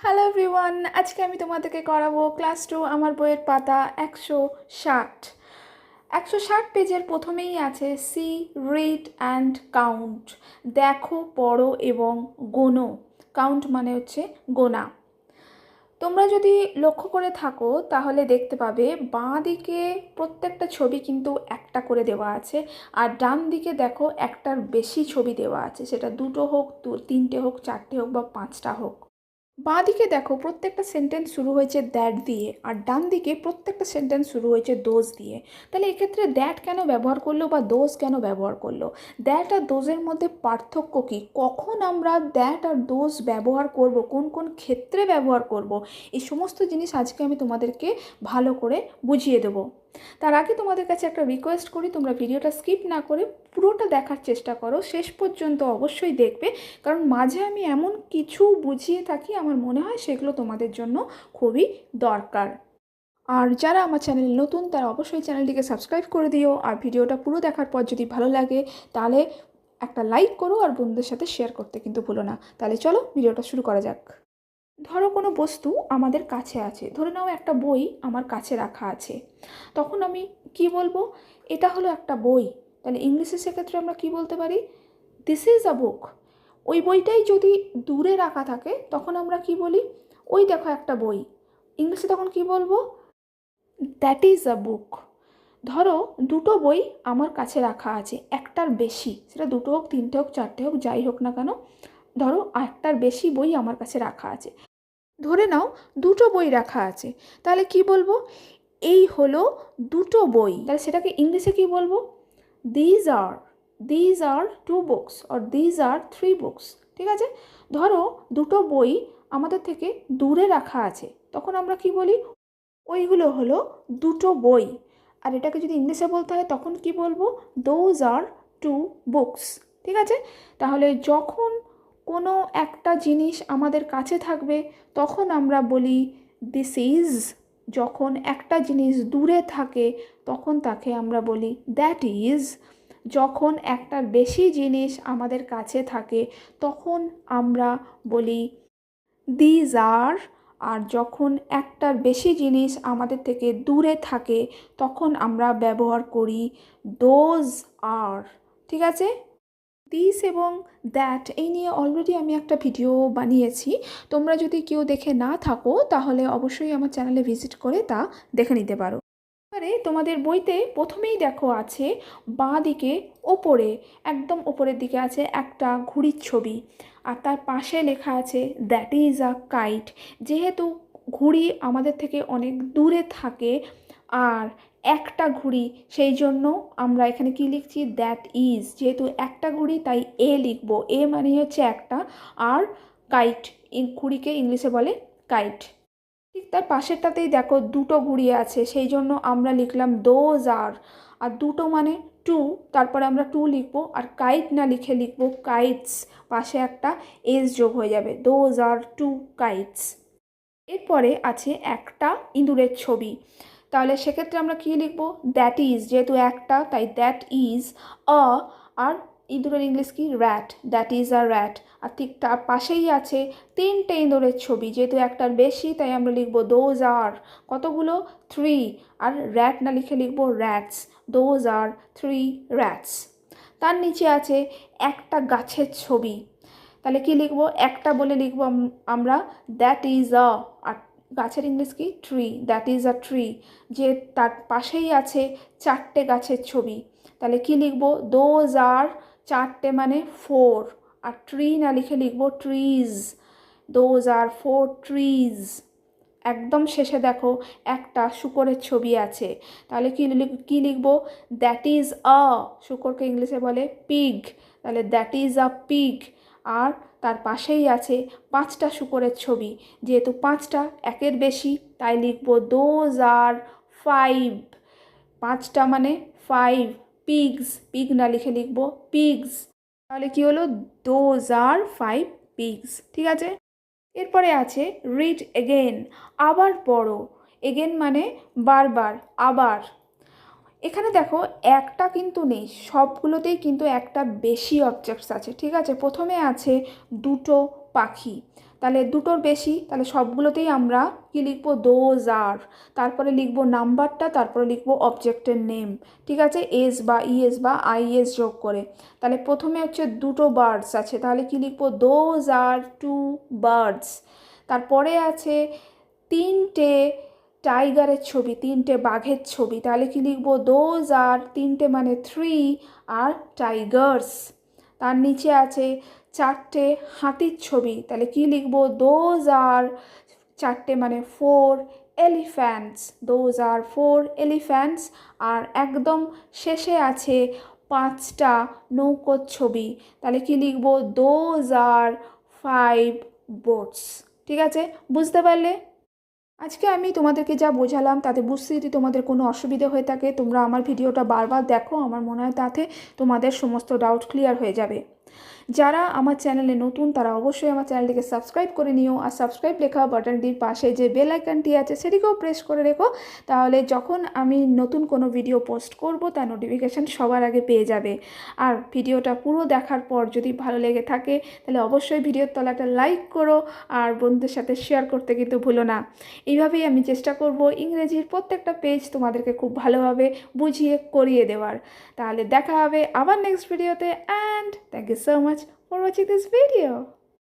Hello everyone, আজকে আমি তোমাদেরকে করাবো ক্লাস 2 আমার বইয়ের পাতা 160। 160 পেজের প্রথমেই আছে সি, রিড অ্যান্ড কাউন্ট। দেখো, পড়ো এবং গোনো। কাউন্ট মানে হচ্ছে গোনা। তোমরা যদি লক্ষ্য করে থাকো তাহলে দেখতে পাবে বাঁ দিকে প্রত্যেকটা ছবি কিন্তু একটা করে দেওয়া আছে, আর ডান দিকে দেখো একটার বেশি ছবি দেওয়া আছে, সেটা দুটো হোক, তিনটে হোক, চারটে হোক বা পাঁচটা হোক। বাঁ দিকে দেখো প্রত্যেকটা সেন্টেন্স শুরু হয়েছে দ্যাট দিয়ে, আর ডান দিকে প্রত্যেকটা সেন্টেন্স শুরু হয়েছে দোজ দিয়ে। তাহলে এক্ষেত্রে দ্যাট কেন ব্যবহার করলো বা দোজ কেন ব্যবহার করলো? দ্যাট আর দোজের মধ্যে পার্থক্য কী, কখন আমরা দ্যাট আর দোজ ব্যবহার করব, কোন কোন ক্ষেত্রে ব্যবহার করব, এই সমস্ত জিনিস আজকে আমি তোমাদেরকে ভালো করে বুঝিয়ে দেবো। তার আগে তোমাদের কাছে একটা রিকোয়েস্ট করি, তোমরা ভিডিওটা স্কিপ না করে পুরোটা দেখার চেষ্টা করো, শেষ পর্যন্ত অবশ্যই দেখবে, কারণ মাঝে আমি এমন কিছু বুঝিয়ে থাকি আমার মনে হয় সেগুলো তোমাদের জন্য খুবই দরকার। আর যারা আমার চ্যানেলে নতুন তারা অবশ্যই চ্যানেলটিকে সাবস্ক্রাইব করে দিও, আর ভিডিওটা পুরো দেখার পর যদি ভালো লাগে তাহলে একটা লাইক করো, আর বন্ধুদের সাথে শেয়ার করতে কিন্তু ভুলো না। তাহলে চলো ভিডিওটা শুরু করা যাক। ধরো কোনো বস্তু আমাদের কাছে আছে, ধরে নাও একটা বই আমার কাছে রাখা আছে, তখন আমি কি বলবো? এটা হলো একটা বই। তাহলে ইংলিশে সেক্ষেত্রে আমরা কি বলতে পারি? দিস ইজ আ বুক। ওই বইটাই যদি দূরে রাখা থাকে তখন আমরা কি বলি? ওই দেখো একটা বই। ইংলিশে তখন কি বলবো? দ্যাট ইজ আ বুক। ধরো দুটো বই আমার কাছে রাখা আছে, একটার বেশি, সেটা দুটো হোক, তিনটে হোক, চারটে হোক, যাই হোক না কেন, ধরো একটার বেশি বই আমার কাছে রাখা আছে। ধরে নাও দুটো বই রাখা আছে, তাহলে কি বলবো? এই হলো দুটো বই। তাহলে সেটাকে ইংলিশে কি বলবো? These are these are two books or these are three books. ঠিক আছে? ধরো দুটো বই আমাদের থেকে দূরে রাখা আছে, তখন আমরা কি বলি? ওইগুলো হলো দুটো বই। আর এটাকে যদি ইংলিশে বলতে হয় তখন কি বলবো? Those are two books. ঠিক আছে? তাহলে যখন কোনো একটা জিনিস আমাদের কাছে থাকবে তখন আমরা বলি দিস ইজ। যখন একটা জিনিস দূরে থাকে তখন তাকে আমরা বলি দ্যাট ইজ। যখন একটার বেশি জিনিস আমাদের কাছে থাকে তখন আমরা বলি দিজ আর। আর যখন একটার বেশি জিনিস আমাদের থেকে দূরে থাকে তখন আমরা ব্যবহার করি দোজ আর। ঠিক আছে? দিস এবং দ্যাট এই নিয়ে অলরেডি আমি একটা ভিডিও বানিয়েছি, তোমরা যদি কেউ দেখে না থাকো তাহলে অবশ্যই আমার চ্যানেলে ভিজিট করে তা দেখে নিতে পারো। এবারে তোমাদের বইতে প্রথমেই দেখো আছে বাঁ দিকে ওপরে, একদম ওপরের দিকে আছে একটা ঘুড়ির ছবি, আর তার পাশে লেখা আছে দ্যাট ইজ আ কাইট। যেহেতু ঘুড়ি আমাদের থেকে অনেক দূরে থাকে আর একটা ঘুড়ি, সেই জন্য আমরা এখানে কি লিখছি? That is. যেহেতু একটা ঘুড়ি তাই এ লিখবো, এ মানে হচ্ছে একটা, আর কাইট, ঘুড়িকে ইংলিশে বলে কাইট। ঠিক তার পাশেরটাতেই দেখো দুটো ঘুড়ি আছে, সেই জন্য আমরা লিখলাম দোজ আর। আর দুটো মানে টু, তারপরে আমরা টু লিখবো, আর কাইট না লিখে লিখবো কাইটস, পাশে একটা এস যোগ হয়ে যাবে, দোজ আর টু কাইটস। এরপরে আছে একটা ইঁদুরের ছবি, তাহলে সেক্ষেত্রে আমরা কী লিখবো? That is. যেহেতু একটা তাই দ্যাট ইজ আ। আর ইঁদুরের ইংলিশ কি? Rat. That is a rat. আর ঠিক তার পাশেই আছে তিনটে ইঁদুরের ছবি, যেহেতু একটার বেশি তাই আমরা লিখবো দোজ আর। কতগুলো? থ্রি। আর র্যাট না লিখে লিখবো rats, those are three rats. তার নিচে আছে একটা গাছের ছবি, তাহলে কি লিখবো? একটা বলে লিখবো আমরা দ্যাট ইজ আ। আর গাছের ইংলিশ কি? Tree. That is a tree. যে তার পাশেই আছে চারটে গাছের ছবি, তাহলে কি লিখবো? দোজ আর, চারটে মানে ফোর, আর ট্রি না লিখে লিখবো trees, those are four trees. একদম শেষে দেখো একটা শূকরের ছবি আছে, তাহলে কি লিখবো? দ্যাট ইজ আ। শূকরকে ইংলিশে বলে পিগ, তাহলে দ্যাট ইজ আ পিগ। আর তার পাশেই আছে পাঁচটা শূকরের ছবি, যেহেতু পাঁচটা একের বেশি তাই লিখবো দোজ আর ফাইভ। পাঁচটা মানে ফাইভ, পিগস, পিগ না লিখে লিখবো পিগস। তাহলে কি হলো? Those are five pigs. ঠিক আছে? এরপরে আছে রিড এগেন, আবার পড়ো। এগেন মানে বারবার, আবার। এখানে দেখো একটা কিন্তু নেই, সবগুলোতেই কিন্তু একটা বেশি অবজেক্টস আছে। ঠিক আছে? প্রথমে আছে দুটো পাখি, তাহলে দুটোর বেশি, তাহলে সবগুলোতেই আমরা কি লিখবো, দোজ আর, তারপরে লিখবো নাম্বারটা, তারপরে লিখবো অবজেক্টের নেম, ঠিক আছে, এস বা ইএস বা আইএস যোগ করে। তাহলে প্রথমে হচ্ছে দুটো বার্ডস আছে, তাহলে কি লিখবো, দোজ আর 2 বার্ডস। তারপরে আছে তিনটে টাইগারের ছবি, তিনটে বাঘের ছবি, তাহলে কি লিখবো, দোজ আর, তিনটে মানে 3 আর টাইগার্স। তার নিচে আছে চারটে হাতির ছবি, তাহলে কি লিখবো, দোজ আর, চারটে মানে 4 এলিফ্যান্টস, দোজ আর 4 এলিফ্যান্টস। আর একদম শেষে আছে পাঁচটা নৌকোর ছবি, তাহলে কি লিখবো, দোজ আর 5 বোটস। ঠিক আছে, বুঝতে পারলে? আজকে আমি তোমাদেরকে যা বোঝালাম তাতে বুঝতে যদি তোমাদের কোনো অসুবিধে হয়ে থাকে, তোমরা আমার ভিডিওটা বারবার দেখো, আমার মনে হয় তাতে তোমাদের সমস্ত ডাউট ক্লিয়ার হয়ে যাবে। যারা আমার চ্যানেলে নতুন তারা অবশ্যই আমার চ্যানেলটিকে সাবস্ক্রাইব করে নিও, আর সাবস্ক্রাইব লেখা বাটনটির পাশে যে বেল আইকনটি আছে সেটিকেও প্রেস করে রেখো, তাহলে যখন আমি নতুন কোনো ভিডিও পোস্ট করব তার নোটিফিকেশান সবার আগে পেয়ে যাবে। আর ভিডিওটা পুরো দেখার পর যদি ভালো লেগে থাকে তাহলে অবশ্যই ভিডিওর তলা একটা লাইক করো, আর বন্ধুদের সাথে শেয়ার করতে কিন্তু ভুলো না। এইভাবেই আমি চেষ্টা করব ইংরেজির প্রত্যেকটা পেজ তোমাদেরকে খুব ভালোভাবে বুঝিয়ে করিয়ে দেওয়ার। তাহলে দেখা হবে আবার নেক্সট ভিডিওতে, and thank you so much for watching this video.